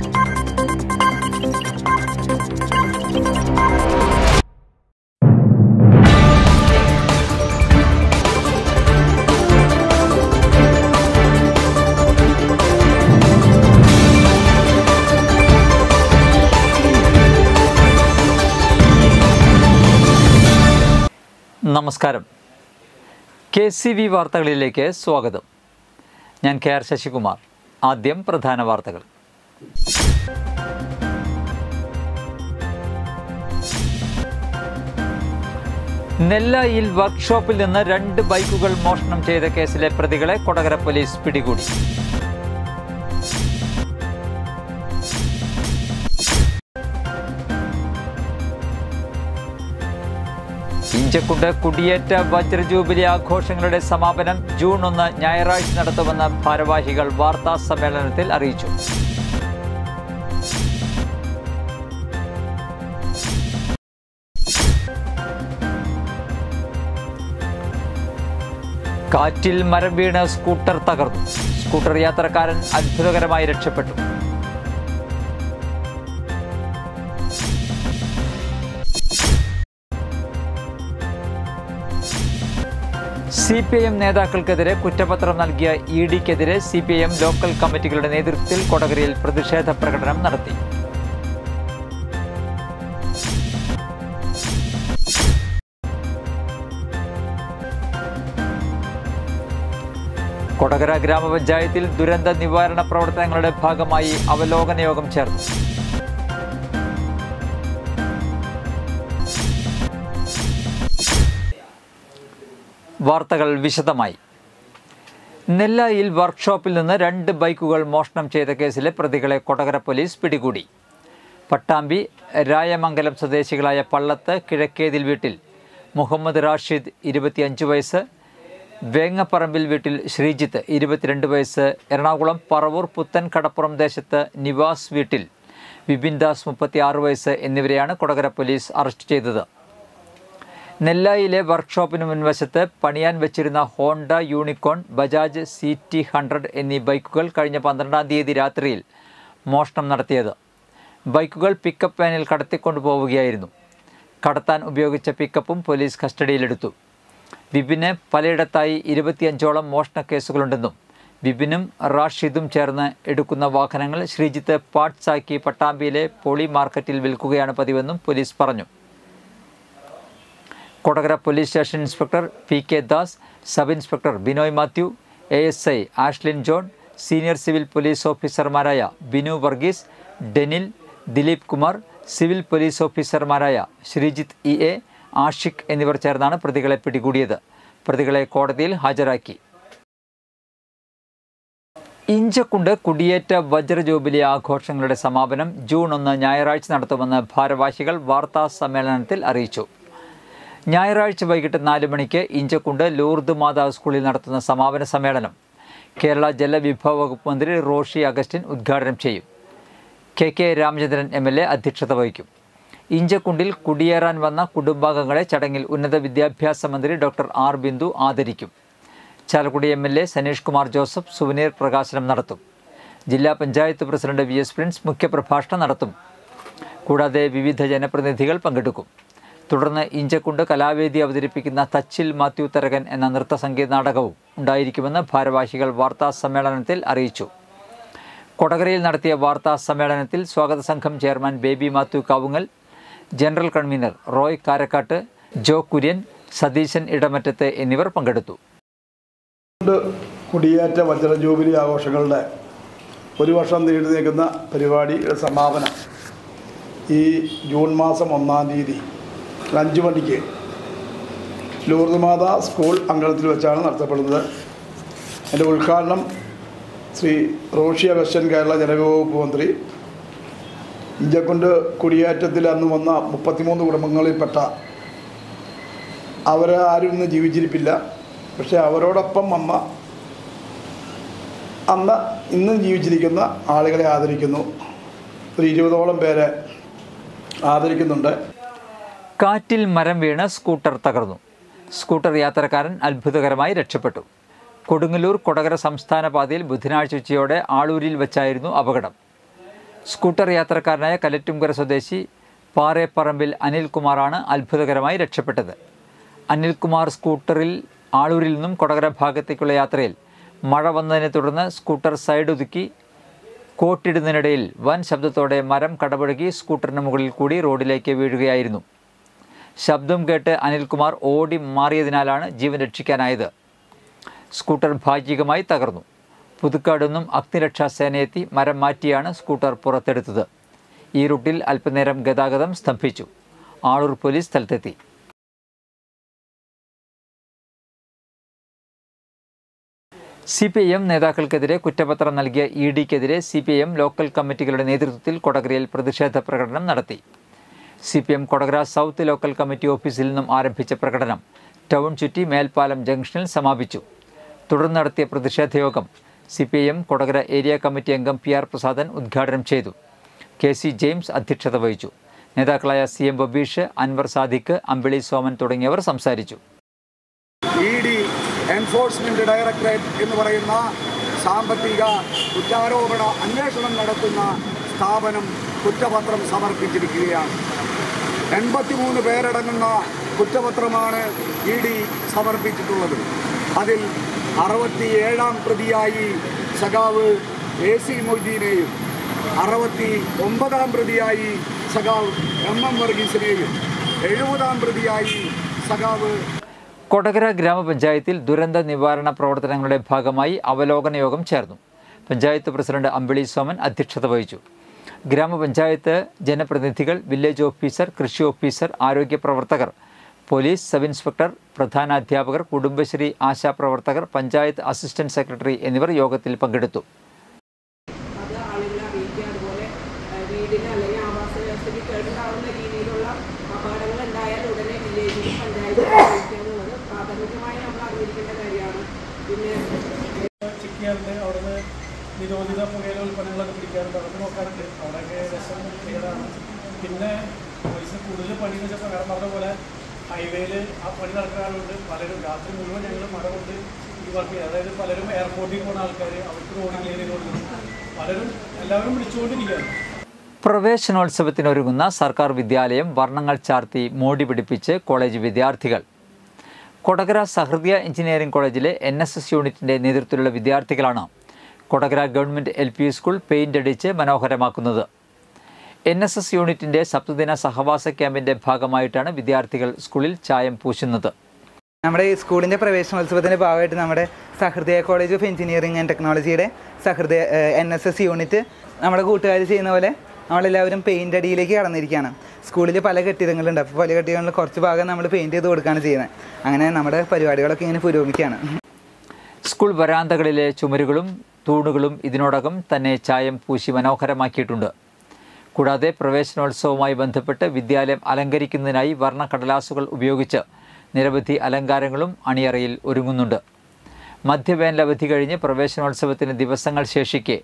നമസ്കാരം. KCV വാർത്തകളിലേക്ക് സ്വാഗതം. ഞാൻ KR ശശികുമാർ. ആദ്യം പ്രധാന വാർത്തകൾ. നെല്ലായിൽ വർക്ക്ഷോപ്പിൽ നിന്ന് 2 ബൈക്കുകൾ മോഷണം ചെയ്ത കേസിലെ പ്രതികളെ കൊടകര പോലീസ് പിടികൂടി. ഇഞ്ചക്കുണ്ട് കുടിയേറ്റ വജ്രജൂബിലി ആഘോഷങ്ങളുടെ സമാപനം ജൂൺ 1 ഞായറാഴ്ച നടത്തുമെന്ന് ഭാരവാഹികൾ വാർത്താ സമ്മേളനത്തിൽ അറിയിച്ചു. കാറ്റിൽ മരം വീണ് സ്കൂട്ടർ തകർന്നു. സ്കൂട്ടർ യാത്രക്കാരൻ അത്ഭുതകരമായി രക്ഷപ്പെട്ടു. CPIM നേതാക്കൾക്കെതിരെ കുറ്റപത്രം നൽകിയ EDക്കെതിരെ CPIM ലോക്കൽ കമ്മിറ്റികളുടെ നേതൃത്വത്തിൽ കൊടകരയിൽ പ്രതിഷേധ പ്രകടനം നടത്തി. കൊടകര ഗ്രാമപഞ്ചായത്തിൽ ദുരന്ത നിവാരണ പ്രവർത്തനങ്ങളുടെ ഭാഗമായി അവലോകന യോഗം ചേർന്നു. വാർത്തകൾ വിശദമായി. നെല്ലായിൽ വർക്ക്ഷോപ്പിൽ നിന്ന് 2 ബൈക്കുകൾ മോഷണം ചെയ്ത കേസിലെ പ്രതികളെ കൊടകര പോലീസ് പിടികൂടി. പട്ടാമ്പി രായമംഗലം സ്വദേശികളായ പള്ളത്ത് കിഴക്കേതിൽ വീട്ടിൽ മുഹമ്മദ് റാഷിദ് 25 വയസ്സ്, വേങ്ങപ്പറമ്പിൽ വീട്ടിൽ ശ്രീജിത്ത് 22 വയസ്സ്, എറണാകുളം പറവൂർ പുത്തൻ കടപ്പുറം ദേശത്ത് നിവാസ് വീട്ടിൽ വിപിൻ ദാസ് 36 വയസ്സ് എന്നിവരെയാണ് കൊടകര പോലീസ് അറസ്റ്റ് ചെയ്തത്. നെല്ലായിലെ വർക്ക്ഷോപ്പിന് മുൻവശത്ത് പണിയാൻ വെച്ചിരുന്ന ഹോണ്ട യൂണിക്കോൺ, ബജാജ് CT 100 എന്നീ ബൈക്കുകൾ കഴിഞ്ഞ 12-ാം തീയതി രാത്രിയിൽ മോഷണം നടത്തിയത്. ബൈക്കുകൾ പിക്കപ്പ് വാനിൽ കടത്തിക്കൊണ്ടുപോവുകയായിരുന്നു. കടത്താൻ ഉപയോഗിച്ച പിക്കപ്പും പോലീസ് കസ്റ്റഡിയിലെടുത്തു. വിപിന് പലയിടത്തായി 25ഓളം മോഷണ കേസുകളുണ്ടെന്നും വിപിനും റാഷിദും ചേർന്ന് എടുക്കുന്ന വാഹനങ്ങൾ ശ്രീജിത്ത് പാർട്സാക്കി പട്ടാമ്പിയിലെ പോളി മാർക്കറ്റിൽ വിൽക്കുകയാണ് പതിവെന്നും പോലീസ് പറഞ്ഞു. Kodakara police station inspector PK Das, sub inspector Binoy Mathew, ASI Ashlin John, senior civil police ഓഫീസർമാരായ ബിനു വർഗീസ്, ഡെനിൽ, ദിലീപ് കുമാർ, സിവിൽ പോലീസ് ഓഫീസർമാരായ ശ്രീജിത്ത് EA, ആഷിഖ് എന്നിവർ ചേർന്നാണ് പ്രതികളെ പിടികൂടിയത്. പ്രതികളെ കോടതിയിൽ ഹാജരാക്കി. ഇഞ്ചക്കുണ്ട് കുടിയേറ്റ വജ്രജൂബിലി ആഘോഷങ്ങളുടെ സമാപനം ജൂൺ 1 ഞായറാഴ്ച നടത്തുമെന്ന് ഭാരവാഹികൾ വാർത്താ സമ്മേളനത്തിൽ അറിയിച്ചു. ഞായറാഴ്ച വൈകിട്ട് 4 മണിക്ക് ഇഞ്ചക്കുണ്ട് ലൂർദ് മാതാവ് സ്കൂളിൽ നടത്തുന്ന സമാപന സമ്മേളനം കേരള ജലവിഭവ വകുപ്പ് മന്ത്രി റോഷി അഗസ്റ്റിൻ ഉദ്ഘാടനം ചെയ്യും. KK രാമചന്ദ്രൻ MLA അധ്യക്ഷത വഹിക്കും. ഇഞ്ചക്കുണ്ടിൽ കുടിയേറാൻ വന്ന കുടുംബാംഗങ്ങളെ ചടങ്ങിൽ ഉന്നത വിദ്യാഭ്യാസ മന്ത്രി ഡോക്ടർ R ബിന്ദു ആദരിക്കും. ചാലക്കുടി MLA സനീഷ് കുമാർ ജോസഫ് സുവനീർ പ്രകാശനം നടത്തും. ജില്ലാ പഞ്ചായത്ത് പ്രസിഡന്റ് VS പ്രിൻസ് മുഖ്യപ്രഭാഷണം നടത്തും. കൂടാതെ വിവിധ ജനപ്രതിനിധികൾ പങ്കെടുക്കും. തുടർന്ന് ഇഞ്ചക്കുണ്ട് കലാവേദി അവതരിപ്പിക്കുന്ന തച്ചിൽ മാത്യു തരകൻ എന്ന നൃത്തസംഗീത നാടകവും ഉണ്ടായിരിക്കുമെന്ന് ഭാരവാഹികൾ വാർത്താ സമ്മേളനത്തിൽ അറിയിച്ചു. കൊടകരയിൽ നടത്തിയ വാർത്താ സമ്മേളനത്തിൽ സ്വാഗത സംഘം chairman Baby Mathew Kavungal, general convener Roy Karakkat, Jo Kurian, Satheesan Edamattath എന്നിവർ പങ്കെടുത്തു. കുടിയേറ്റ വജ്രജൂബിലി ആഘോഷങ്ങളുടെ 1 വർഷം നീണ്ടു നിൽക്കുന്ന പരിപാടിയുടെ സമാപനം ഈ ജൂൺ മാസം 1-ാം തീയതി 5 മണിക്ക് ലൂർദ് മാതാ സ്കൂൾ അങ്കണത്തിൽ വെച്ചാണ് നടത്തപ്പെടുന്നത്. എൻ്റെ ഉദ്ഘാടനം ശ്രീ റോഷി അഗസ്റ്റിൻ കേരള ജലവിഭവ വകുപ്പ് മന്ത്രി. ഇഞ്ചക്കുണ്ട് കുടിയേറ്റത്തിൽ അന്ന് വന്ന 33 കുടുംബങ്ങളിൽപ്പെട്ട ആരും ഇന്ന് ജീവിച്ചിരിപ്പില്ല. പക്ഷേ അവരോടൊപ്പം വന്ന ഇന്ന് ജീവിച്ചിരിക്കുന്ന ആളുകളെ ആദരിക്കുന്നു. ഒരു 20ഓളം പേരെ ആദരിക്കുന്നുണ്ട്. കാറ്റിൽ മരം വീണ് സ്കൂട്ടർ തകർന്നു. സ്കൂട്ടർ യാത്രക്കാരൻ അത്ഭുതകരമായി രക്ഷപ്പെട്ടു. കൊടുങ്ങല്ലൂർ കൊടകര സംസ്ഥാന പാതയിൽ ബുധനാഴ്ച ഉച്ചയോടെ ആളൂരിൽ വെച്ചായിരുന്നു അപകടം. സ്കൂട്ടർ യാത്രക്കാരനായ കലറ്റുംകര സ്വദേശി പാറേപ്പറമ്പിൽ അനിൽകുമാറാണ് അത്ഭുതകരമായി രക്ഷപ്പെട്ടത്. അനിൽകുമാർ സ്കൂട്ടറിൽ ആളൂരിൽ നിന്നും കൊടകര ഭാഗത്തേക്കുള്ള യാത്രയിൽ മഴ വന്നതിനെ തുടർന്ന് സ്കൂട്ടർ സൈഡൊതുക്കി കോട്ടിടുന്നതിനിടയിൽ വൻ ശബ്ദത്തോടെ മരം കടപുഴകി സ്കൂട്ടറിന് മുകളിൽ കൂടി റോഡിലേക്ക് വീഴുകയായിരുന്നു. ശബ്ദം കേട്ട് അനിൽകുമാർ ഓടി മാറിയതിനാലാണ് ജീവൻ രക്ഷിക്കാനായത്. സ്കൂട്ടർ ഭാഗികമായി തകർന്നു. പുതുക്കാട് നിന്നും അഗ്നിരക്ഷാസേനയെത്തി മരം മാറ്റിയാണ് സ്കൂട്ടർ പുറത്തെടുത്തത്. ഈ റൂട്ടിൽ അല്പനേരം ഗതാഗതം സ്തംഭിച്ചു. ആളൂർ പോലീസ് സ്ഥലത്തെത്തി. CPIM നേതാക്കൾക്കെതിരെ കുറ്റപത്രം നൽകിയ EDക്കെതിരെ CPIM ലോക്കൽ കമ്മിറ്റികളുടെ നേതൃത്വത്തിൽ കൊടകരയിൽ പ്രതിഷേധ പ്രകടനം നടത്തി. CPIM Kodakara south local committee ഓഫീസിൽ നിന്നും ആരംഭിച്ച പ്രകടനം ടൗൺ ചുറ്റി മേൽപ്പാലം ജംഗ്ഷനിൽ സമാപിച്ചു. തുടർന്ന് നടത്തിയ പ്രതിഷേധ യോഗം CPIM കൊടകര ഏരിയ കമ്മിറ്റി അംഗം PR പ്രസാദൻ ഉദ്ഘാടനം ചെയ്തു. KC ജെയിംസ് അധ്യക്ഷത വഹിച്ചു. നേതാക്കളായ CM ബബീഷ്, അൻവർ സാദിഖ്, അമ്പിളി സോമൻ തുടങ്ങിയവർ സംസാരിച്ചു. ED എൻഫോഴ്സ്മെൻറ്റ് ഡയറക്ടറേറ്റ് എന്ന് പറയുന്ന സാമ്പത്തിക കുറ്റാരോപണ അന്വേഷണം നടത്തുന്ന സ്ഥാപനം കുറ്റപത്രം സമർപ്പിച്ചിരിക്കുകയാണ്. 83 പേരടങ്ങുന്ന കുറ്റപത്രമാണ് ED സമർപ്പിച്ചിട്ടുള്ളത്. അതിൽ 67-ാം പ്രതിയായി സഖാവ് AC മൊയ്തീനെയും 69-ാം പ്രതിയായി സഖാവ് MM വർഗീസിനെയും 70-ാം പ്രതിയായി സഖാവ് കൊടകര ഗ്രാമപഞ്ചായത്തിൽ ദുരന്ത നിവാരണ പ്രവർത്തനങ്ങളുടെ ഭാഗമായി അവലോകന യോഗം ചേർന്നു. പഞ്ചായത്ത് പ്രസിഡന്റ് അമ്പിളി സോമൻ അധ്യക്ഷത വഹിച്ചു. ഗ്രാമപഞ്ചായത്ത് ജനപ്രതിനിധികൾ, വില്ലേജ് ഓഫീസർ, കൃഷി ഓഫീസർ, ആരോഗ്യ പ്രവർത്തകർ, പോലീസ്, സബ് ഇൻസ്പെക്ടർ, പ്രധാനാധ്യാപകർ, കുടുംബശ്രീ ആശാപ്രവർത്തകർ, പഞ്ചായത്ത് അസിസ്റ്റന്റ് സെക്രട്ടറി എന്നിവർ യോഗത്തിൽ പങ്കെടുത്തു. അവിടുന്ന് നിരോധിത പുകയില ഉൽപ്പന്നങ്ങളൊക്കെ പിടിക്കാറുണ്ട്, അതൊക്കെ നോക്കാറുണ്ട്. അവിടെയൊക്കെ രസം ക്ലിയറാണ്. പിന്നെ പൈസ കൂടുതൽ പണി എന്ന് വെച്ചാൽ പ്രകാരം പറഞ്ഞ പോലെ ഹൈവേയിൽ ആ പണി നടക്കാറുണ്ട്. പലരും രാത്രി മുഴുവൻ ഞങ്ങൾ മഴ കൊണ്ട് ഈ വർക്ക് ചെയ്യുക. അതായത് പലരും എയർപോർട്ടിൽ പോകുന്ന ആൾക്കാർ അവർക്ക് റോഡ് ക്ലിയർ ചെയ്ത് കൊടുക്കുന്നു. പലരും എല്ലാവരും പിടിച്ചുകൊണ്ടിരിക്കുകയാണ്. പ്രവേശനോത്സവത്തിനൊരുങ്ങുന്ന സർക്കാർ വിദ്യാലയം വർണ്ണങ്ങൾ ചാർത്തി മോടി പിടിപ്പിച്ച് കോളേജ് വിദ്യാർത്ഥികൾ. കൊടകര സഹൃദയ എഞ്ചിനീയറിംഗ് കോളേജിലെ NSS യൂണിറ്റിൻ്റെ നേതൃത്വത്തിലുള്ള വിദ്യാർത്ഥികളാണ് Kodakara government LP school paint അടിച്ച് മനോഹരമാക്കുന്നത്. NSS യൂണിറ്റിൻ്റെ സപ്തദിന സഹവാസ ക്യാമ്പിൻ്റെ ഭാഗമായിട്ടാണ് വിദ്യാർത്ഥികൾ സ്കൂളിൽ ചായം പൂശുന്നത്. നമ്മുടെ ഈ സ്കൂളിൻ്റെ പ്രവേശനോത്സവത്തിൻ്റെ ഭാഗമായിട്ട് നമ്മുടെ സഹൃദയ കോളേജ് ഓഫ് എഞ്ചിനീയറിംഗ് ആൻഡ് ടെക്നോളജിയുടെ സഹൃദയ NSS യൂണിറ്റ് നമ്മുടെ കൂട്ടുകാർ ചെയ്യുന്ന പോലെ നമ്മളെല്ലാവരും പെയിൻ്റ് അടിയിലേക്ക് കടന്നിരിക്കുകയാണ്. സ്കൂളിൽ പല കെട്ടിടങ്ങളുണ്ട്. അപ്പോൾ പല കെട്ടിടങ്ങളിൽ കുറച്ച് ഭാഗം നമ്മൾ പെയിൻറ്റ് ചെയ്ത് കൊടുക്കുകയാണ് ചെയ്യുന്നത്. അങ്ങനെ നമ്മുടെ പരിപാടികളൊക്കെ ഇങ്ങനെ പുരോഗമിക്കുകയാണ്. സ്കൂൾ വരാന്തകളിലെ ചുമരുകളും തൂണുകളും ഇതിനോടകം തന്നെ ചായം പൂശി മനോഹരമാക്കിയിട്ടുണ്ട്. കൂടാതെ പ്രവേശനോത്സവവുമായി ബന്ധപ്പെട്ട് വിദ്യാലയം അലങ്കരിക്കുന്നതിനായി വർണ്ണ കടലാസുകൾ ഉപയോഗിച്ച് നിരവധി അലങ്കാരങ്ങളും അണിയറയിൽ ഒരുങ്ങുന്നുണ്ട്. മധ്യവേനൽ അവധി കഴിഞ്ഞ് പ്രവേശനോത്സവത്തിന് ദിവസങ്ങൾ ശേഷിക്കെ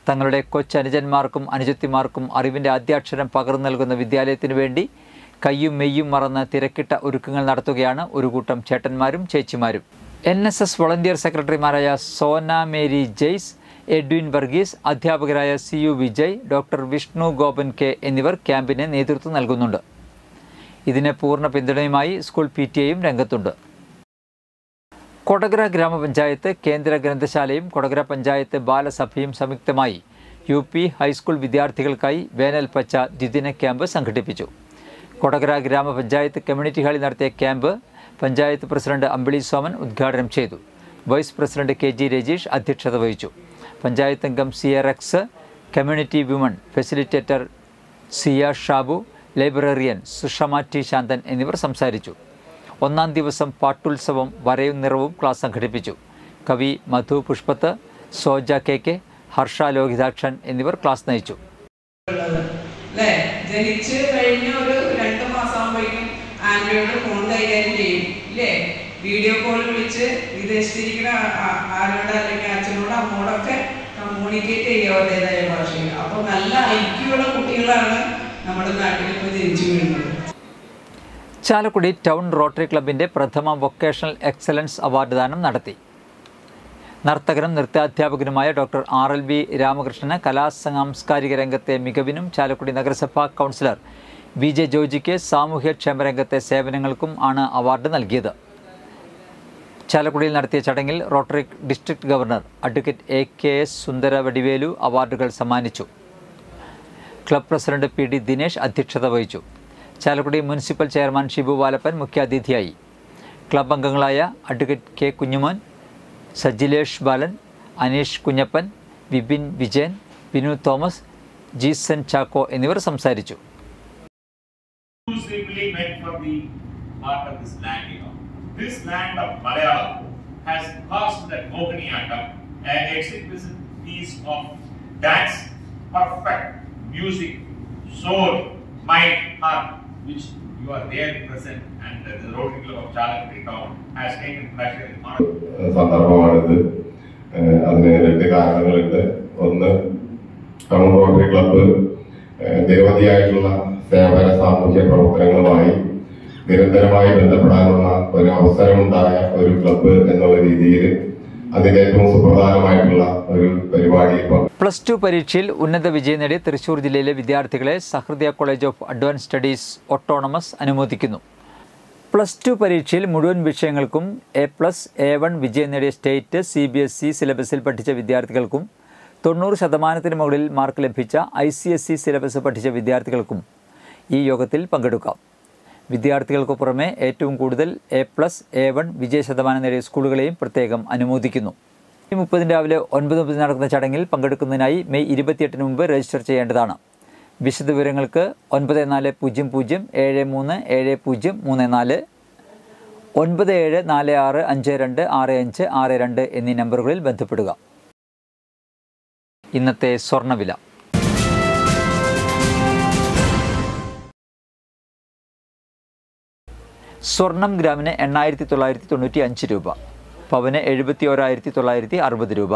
തങ്ങളുടെ കൊച്ചനുജന്മാർക്കും അനുജത്തിമാർക്കും അറിവിൻ്റെ ആദ്യാക്ഷരം പകർന്നു നൽകുന്ന വിദ്യാലയത്തിനു വേണ്ടി കയ്യും മെയ്യും മറന്ന് തിരക്കിട്ട ഒരുക്കങ്ങൾ നടത്തുകയാണ് ഒരു കൂട്ടം ചേട്ടന്മാരും ചേച്ചിമാരും. NSS വോളണ്ടിയർ സെക്രട്ടറിമാരായ സോന മേരി ജെയ്സ്, എഡ്വിൻ വർഗീസ്, അധ്യാപകരായ CU Vijay, doctor Vishnu Gopan K എന്നിവർ ക്യാമ്പിന് നേതൃത്വം നൽകുന്നുണ്ട്. ഇതിന് പൂർണ്ണ പിന്തുണയുമായി സ്കൂൾ PTA-യും രംഗത്തുണ്ട്. കൊടകര ഗ്രാമപഞ്ചായത്ത്, കേന്ദ്ര ഗ്രന്ഥശാലയും കൊടകര പഞ്ചായത്ത് ബാലസഭയും സംയുക്തമായി UP ഹൈസ്കൂൾ വിദ്യാർത്ഥികൾക്കായി വേനൽ പച്ച ദ്വിദിന ക്യാമ്പ് സംഘടിപ്പിച്ചു. കൊടകര ഗ്രാമപഞ്ചായത്ത് കമ്മ്യൂണിറ്റി ഹാളിൽ നടത്തിയ ക്യാമ്പ് പഞ്ചായത്ത് പ്രസിഡന്റ് അമ്പിളി സോമൻ ഉദ്ഘാടനം ചെയ്തു. വൈസ് പ്രസിഡന്റ് KG രജീഷ് അധ്യക്ഷത വഹിച്ചു. പഞ്ചായത്ത് അംഗം CRX, കമ്മ്യൂണിറ്റി വിമൺ ഫെസിലിറ്റേറ്റർ സിയ ഷാബു, ലൈബ്രറിയൻ സുഷമ T ശാന്തൻ എന്നിവർ സംസാരിച്ചു. ഒന്നാം ദിവസം പാട്ടുത്സവം വരയും നിറവും ക്ലാസ് സംഘടിപ്പിച്ചു. കവി മധു പുഷ്പത്ത്, സോജ KK, ഹർഷ ലോഹിതാക്ഷൻ എന്നിവർ ക്ലാസ് നയിച്ചു. ജനിച്ച് കഴിഞ്ഞ ഒരു 2 മാസമാകുമ്പോഴേക്കും ആൻഡ്രോയിഡ് ഫോൺ കൈകാര്യം ചെയ്യും ഇല്ലേ? വീഡിയോ കോൾ വിളിച്ച് വിദേശത്തിരിക്കുന്ന ആരോട് അല്ലെങ്കിൽ അച്ഛനോട് അമ്മോടൊക്കെ കമ്മ്യൂണിക്കേറ്റ് ചെയ്യുക അവരുടേതായ ഭാഷയിൽ. അപ്പോൾ നല്ല ഐക്യമുള്ള കുട്ടികളാണ് നമ്മുടെ നാട്ടിൽ ഇപ്പോൾ ജനിച്ചു വീഴുന്നത്. ചാലക്കുടി ടൗൺ റോട്ടറി ക്ലബിൻ്റെ പ്രഥമ വൊക്കേഷണൽ എക്സലൻസ് അവാർഡ് ദാനം നടത്തി. നർത്തകനും നൃത്താധ്യാപകനുമായ ഡോക്ടർ RLV രാമകൃഷ്ണന് കലാസാംസ്കാരിക രംഗത്തെ മികവിനും ചാലക്കുടി നഗരസഭാ കൗൺസിലർ VJ ജോജിക്ക് സാമൂഹ്യക്ഷേമ രംഗത്തെ സേവനങ്ങൾക്കും ആണ് അവാർഡ് നൽകിയത്. ചാലക്കുടിയിൽ നടത്തിയ ചടങ്ങിൽ rotary district governor advocate AKS സുന്ദരവടിവേലു അവാർഡുകൾ സമ്മാനിച്ചു. ക്ലബ് പ്രസിഡന്റ് PD ദിനേശ് അധ്യക്ഷത വഹിച്ചു. ചാലക്കുടി മുനിസിപ്പൽ ചെയർമാൻ ഷിബു വാലപ്പൻ മുഖ്യാതിഥിയായി. ക്ലബ് അംഗങ്ങളായ അഡ്വക്കേറ്റ് K കുഞ്ഞുമോൻ, സജിലേഷ് ബാലൻ, അനീഷ് കുഞ്ഞപ്പൻ, വിപിൻ വിജയൻ, ബിനു തോമസ്, ജീസൻ ചാക്കോ എന്നിവർ സംസാരിച്ചു. This land of Malayalam has caused that Mohiniyattam, an exquisite piece of dance, perfect music, soul, mind, heart, which you are there present, and the Rotary Club of Chalakudy town has taken pleasure in honoring. സന്ദർഭമാണിത്. അതിന് രണ്ട് കാരണങ്ങളുണ്ട്. ഒന്ന്, town rotary club നിരവധിയായിട്ടുള്ള സേവന സാമൂഹ്യ പ്രവർത്തനങ്ങളുമായി നിരന്തരമായി ബന്ധപ്പെടാനുള്ള ഒരു അവസരമുണ്ടായ ഒരു ക്ലബ്ബ് എന്നുള്ള രീതിയിൽ അതിന്റെ ഏറ്റവും സുപ്രധാനമായിട്ടുള്ള ഒരു പരിപാടി. +2 പരീക്ഷയിൽ ഉന്നത വിജയം നേടി തൃശൂർ ജില്ലയിലെ വിദ്യാർത്ഥികളെ Sahrdaya college of advance studies autonomous അനുമോദിക്കുന്നു. +2 പരീക്ഷയിൽ മുഴുവൻ വിഷയങ്ങൾക്കും A+, A1 വിജയം നേടിയ സ്റ്റേറ്റ് CBSE സിലബസിൽ പഠിച്ച വിദ്യാർത്ഥികൾക്കും 90% മുകളിൽ മാർക്ക് ലഭിച്ച ICSE സിലബസ് പഠിച്ച വിദ്യാർത്ഥികൾക്കും ഈ യോഗത്തിൽ പങ്കെടുക്കാം. വിദ്യാർത്ഥികൾക്ക് പുറമെ ഏറ്റവും കൂടുതൽ A+, A1 വിജയശതമാനം നേടിയ സ്കൂളുകളെയും പ്രത്യേകം അനുമോദിക്കുന്നു. മെയ് 30 രാവിലെ 9:30 നടക്കുന്ന ചടങ്ങിൽ പങ്കെടുക്കുന്നതിനായി മെയ് 28 മുമ്പ് രജിസ്റ്റർ ചെയ്യേണ്ടതാണ്. വിശദവിവരങ്ങൾക്ക് 9400737034, 9746526562 എന്നീ നമ്പറുകളിൽ ബന്ധപ്പെടുക. ഇന്നത്തെ സ്വർണ്ണവില. സ്വർണം ഗ്രാമിന് 8995 രൂപ, പവന് 71,960 രൂപ.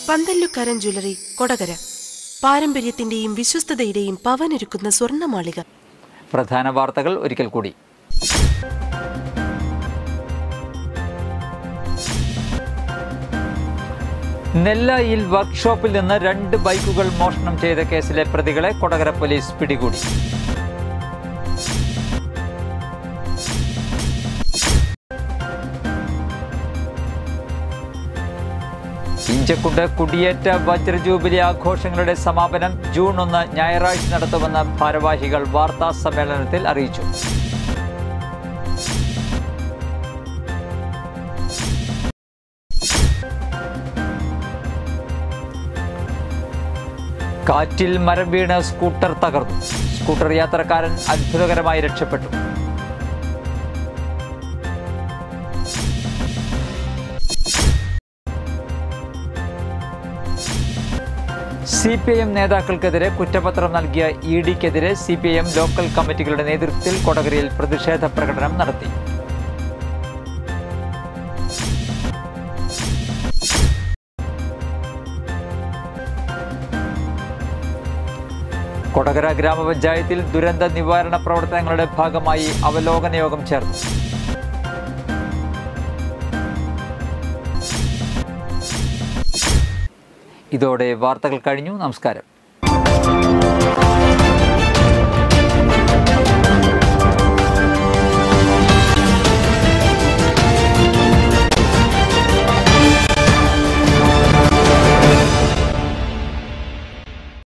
പന്തല്ലുക്കാരൻ ജ്വല്ലറി, കൊടകര. പാരമ്പര്യത്തിന്റെയും വിശ്വസ്തതയുടെയും പവനൊരുക്കുന്ന സ്വർണ്ണമാളിക. പ്രധാന വാർത്തകൾ ഒരിക്കൽ കൂടി. നെല്ലായിൽ വർക്ക്ഷോപ്പിൽ നിന്ന് 2 ബൈക്കുകൾ മോഷണം ചെയ്ത കേസിലെ പ്രതികളെ കൊടകര പോലീസ് പിടികൂടി. ഇഞ്ചക്കുണ്ട് കുടിയേറ്റ വജ്രജൂബിലി ആഘോഷങ്ങളുടെ സമാപനം ജൂൺ 1 ഞായറാഴ്ച നടത്തുമെന്ന് ഭാരവാഹികൾ വാർത്താ സമ്മേളനത്തിൽ അറിയിച്ചു. കാറ്റിൽ മരം വീണ് സ്കൂട്ടർ തകർന്നു. സ്കൂട്ടർ യാത്രക്കാരൻ അത്ഭുതകരമായി രക്ഷപ്പെട്ടു. CPIM നേതാക്കൾക്കെതിരെ കുറ്റപത്രം നൽകിയ EDക്കെതിരെ CPIM ലോക്കൽ കമ്മിറ്റികളുടെ നേതൃത്വത്തിൽ കൊടകരയിൽ പ്രതിഷേധ പ്രകടനം നടത്തി. കൊടകര ഗ്രാമപഞ്ചായത്തിൽ ദുരന്ത നിവാരണ പ്രവർത്തനങ്ങളുടെ ഭാഗമായി അവലോകന യോഗം ചേർന്നു. ഇതോടെ വാർത്തകൾ കഴിഞ്ഞു. നമസ്കാരം.